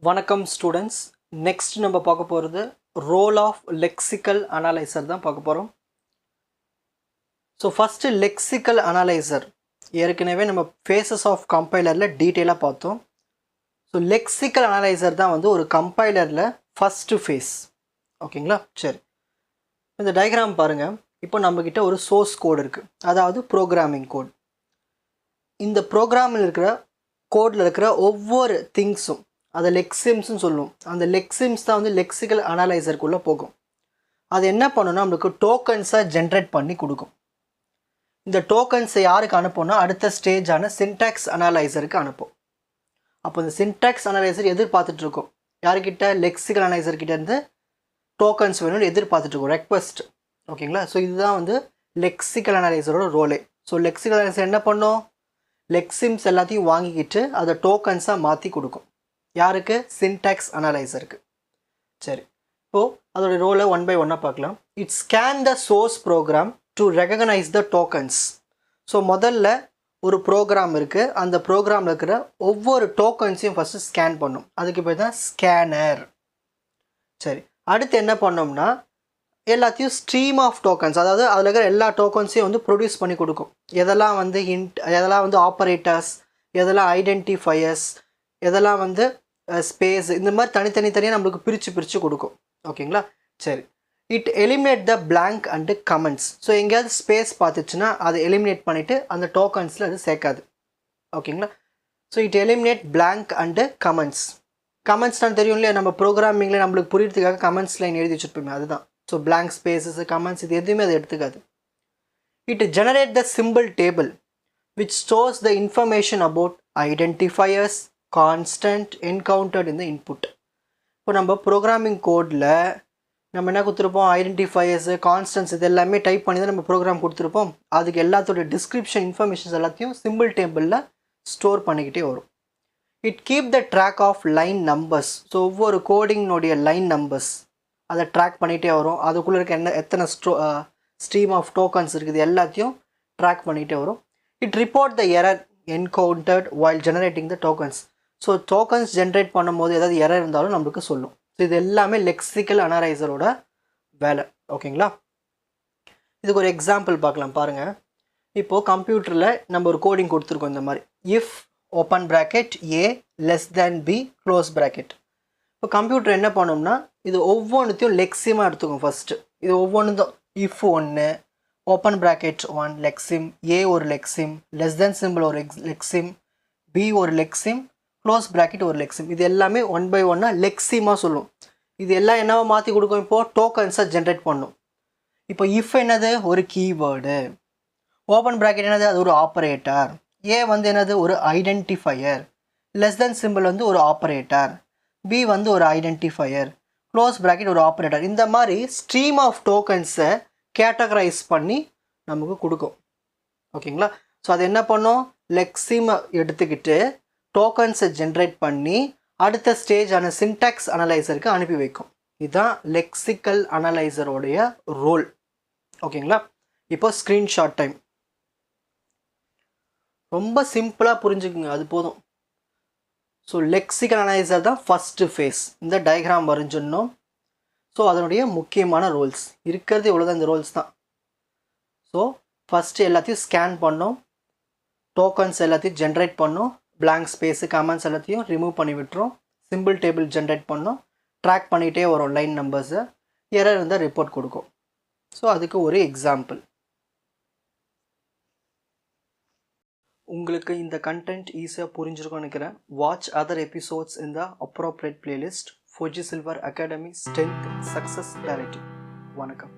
வணக்கம் students. Next நம்ம பார்க்க போகிறது ரோல் ஆஃப் லெக்சிக்கல் அனலைசர் தான் பார்க்க போகிறோம். ஸோ ஃபஸ்ட்டு லெக்சிக்கல் அனலைசர் ஏற்கனவே நம்ம ஃபேஸஸ் ஆஃப் கம்பைலரில் டீட்டெயிலாக பார்த்தோம். ஸோ லெக்சிக்கல் அனலைசர் தான் வந்து ஒரு கம்பைலரில் ஃபஸ்ட்டு ஃபேஸ். ஓகேங்களா? சரி, இந்த டயக்ராம் பாருங்கள். இப்போ நம்மக்கிட்ட ஒரு சோர்ஸ் கோடு இருக்குது, அதாவது ப்ரோக்ராமிங் கோட். இந்த ப்ரோக்ராமில் இருக்கிற கோடில் இருக்கிற ஒவ்வொரு திங்ஸும் அதை லெக்சிம்ஸ்னு சொல்லுவோம். அந்த லெக்சிம்ஸ் தான் வந்து லெக்சிக்கல் அனலைசருக்குள்ளே போகும். அது என்ன பண்ணுன்னா நம்மளுக்கு டோக்கன்ஸை ஜென்ரேட் பண்ணி கொடுக்கும். இந்த டோக்கன்ஸை யாருக்கு அனுப்போம்னா அடுத்த ஸ்டேஜான சின்டாக்ஸ் அனலைசருக்கு அனுப்போம். அப்போ இந்த சின்டாக்ஸ் அனலைசர் எதிர்பார்த்துட்ருக்கோம் யாருக்கிட்ட? லெக்சிக்கல் அனலைசர்கிட்டேருந்து டோக்கன்ஸ் வேணும்னு எதிர்பார்த்துட்ருக்கோம், ரெக்வஸ்ட். ஓகேங்களா? ஸோ இதுதான் வந்து லெக்சிக்கல் அனலைசரோட ரோலே. ஸோ லெக்சிக்கல் அனலைசர் என்ன பண்ணோம்? லெக்சிம்ஸ் எல்லாத்தையும் வாங்கிக்கிட்டு அதை டோக்கன்ஸாக மாற்றி கொடுக்கும். யாருக்கு? சின்டாக்ஸ் அனலைசருக்கு. சரி, இப்போது அதோடய ரோலை ஒன் பை ஒன்னாக பார்க்கலாம். It scan the source program to recognise the tokens. So முதல்ல ஒரு ப்ரோக்ராம் இருக்குது, அந்த ப்ரோக்ராமில் இருக்கிற ஒவ்வொரு டோக்கன்ஸையும் ஃபஸ்ட்டு ஸ்கேன் பண்ணும். அதுக்கு பேர் தான் ஸ்கேனர். சரி, அடுத்து என்ன பண்ணோம்னா எல்லாத்தையும் ஸ்ட்ரீம் ஆஃப் டோக்கன்ஸ், அதாவது அதில் இருக்கிற எல்லா டோக்கன்ஸையும் வந்து ப்ரொடியூஸ் பண்ணி கொடுக்கும். எதெல்லாம் வந்து ஹிண்ட், எதெல்லாம் வந்து ஆப்பரேட்டர்ஸ், எதெல்லாம் ஐடென்டிஃபையர்ஸ், எதெல்லாம் வந்து ஸ்பேஸ், இந்த மாதிரி தனித்தனியாக நம்மளுக்கு பிரித்து கொடுக்கும். ஓகேங்களா? சரி, it eliminate the blank and comments. So எங்கேயாவது ஸ்பேஸ் பார்த்துச்சுன்னா அதை எலிமினேட் பண்ணிவிட்டு அந்த டோக்கன்ஸில் அது சேர்க்காது. ஓகேங்களா? So it eliminate blank and comments. Comments தான் தெரியும் இல்லையா, நம்ம ப்ரோக்ராமிங்கில் நம்மளுக்கு புரியறதுக்காக கமெண்ட்ஸ் லைன் எழுதி வச்சுருப்போமே, அதுதான். ஸோ பிளாங்க் ஸ்பேஸஸ், கமெண்ட்ஸ், இது எதுவுமே அதை எடுத்துக்காது. It generate the simple table which stores the information about identifiers constant encountered in the input. இப்போ நம்ம ப்ரோக்ராமிங் கோடில் நம்ம என்ன கொடுத்துருப்போம்? ஐடென்டிஃபையர்ஸு, கான்ஸ்டன்ட்ஸ், இது எல்லாமே டைப் பண்ணி தான் நம்ம ப்ரோக்ராம் கொடுத்துருப்போம். அதுக்கு எல்லாத்தோட டிஸ்கிரிப்ஷன் இன்ஃபர்மேஷன்ஸ் எல்லாத்தையும் சிம்பிள் டேபிளில் ஸ்டோர் பண்ணிக்கிட்டே வரும். It keep the track of line numbers. So ஒவ்வொரு கோடிங்னுடைய லைன் நம்பர்ஸ் அதை ட்ராக் பண்ணிகிட்டே வரும். அதுக்குள்ளே இருக்க எத்தனை ஸ்ட்ரீம் ஆஃப் டோக்கன்ஸ் இருக்குது எல்லாத்தையும் ட்ராக் பண்ணிகிட்டே வரும். It report the error encountered while generating the tokens. So tokens generate பண்ணும்போது ஏதாவது எரர் இருந்தாலும் நம்மளுக்கு சொல்லும். ஸோ இது எல்லாமே லெக்சிக்கல் அனலைசரோட வேலை. ஓகேங்களா? இதுக்கு ஒரு எக்ஸாம்பிள் பார்க்கலாம் பாருங்கள். இப்போது கம்ப்யூட்டரில் நம்ம ஒரு கோடிங் கொடுத்துருக்கோம் இந்த மாதிரி, if open bracket a less than B close bracket. இப்போ கம்ப்யூட்டர் என்ன பண்ணோம்னா இது ஒவ்வொன்றுத்தையும் லெக்ஸிமாக எடுத்துக்கும். ஃபஸ்ட்டு இது ஒவ்வொன்று தான். இஃப் ஒன்று, ஓப்பன் ப்ராக்கெட் 1 லெக்ஸிம், ஏ ஒரு லெக்ஸிம், லெஸ் தென் சிம்பிள் ஒரு லெக்ஸிம், பி ஒரு லெக்ஸிம், க்ளோஸ் ப்ராக்கெட் ஒரு லெக்ஸிம். இது எல்லாமே ஒன் பை ஒன்னாக லெக்ஸிமாக சொல்லும். இது எல்லாம் என்னவா மாற்றி கொடுக்கும்? இப்போது டோக்கன்ஸாக ஜென்ரேட் பண்ணும். இப்போ இஃப் என்னது? ஒரு கீவேர்டு. ஓப்பன் ப்ராக்கெட் என்னது? அது ஒரு ஆப்பரேட்டர். ஏ வந்து என்னது? ஒரு ஐடென்டிஃபையர். லெஸ் தென் சிம்பிள் வந்து ஒரு ஆப்பரேட்டர். பி வந்து ஒரு ஐடென்டிஃபையர். க்ளோஸ் ப்ராக்கெட் ஒரு ஆப்பரேட்டர். இந்த மாதிரி ஸ்ட்ரீம் ஆஃப் டோக்கன்ஸை கேட்டகரைஸ் பண்ணி நமக்கு கொடுக்கும். ஓகேங்களா? ஸோ அது என்ன பண்ணோம்? லெக்ஸிமை எடுத்துக்கிட்டு டோக்கன்ஸை ஜென்ரேட் பண்ணி அடுத்த ஸ்டேஜான சின்டாக்ஸ் அனலைசருக்கு அனுப்பி வைக்கும். இதுதான் லெக்சிக்கல் அனலைசரோடைய ரோல். ஓகேங்களா? இப்போ ஸ்க்ரீன்ஷாட் டைம். ரொம்ப சிம்பிளாக புரிஞ்சுக்குங்க, அது போதும். ஸோ லெக்சிக்கல் அனலைசர் தான் ஃபஸ்ட்டு ஃபேஸ். இந்த டயக்ராம் வரைஞ்சிடணும். ஸோ அதனுடைய முக்கியமான ரோல்ஸ் இருக்கிறது இவ்வளோதான், இந்த ரோல்ஸ் தான். ஸோ ஃபஸ்ட்டு எல்லாத்தையும் ஸ்கேன் பண்ணோம், டோக்கன்ஸ் எல்லாத்தையும் ஜென்ரேட் பண்ணோம், பிளாங்க் ஸ்பேஸு, கமெண்ட்ஸ் எல்லாத்தையும் ரிமூவ் பண்ணி விட்டுரும், சிம்பிள் டேபிள் ஜென்ரேட் பண்ணோம், ட்ராக் பண்ணிகிட்டே வரும் லைன் நம்பர்ஸை, எரர் இருந்தால் ரிப்போர்ட் கொடுக்கும். ஸோ அதுக்கு ஒரு எக்ஸாம்பிள். உங்களுக்கு இந்த கண்டென்ட் ஈஸியாக புரிஞ்சிருக்கும்னு நினைக்கிறேன். வாட்ச் அதர் எபிசோட்ஸ் இன் த appropriate playlist. Fuji Silver Academy Strength Success Narrative. வணக்கம்.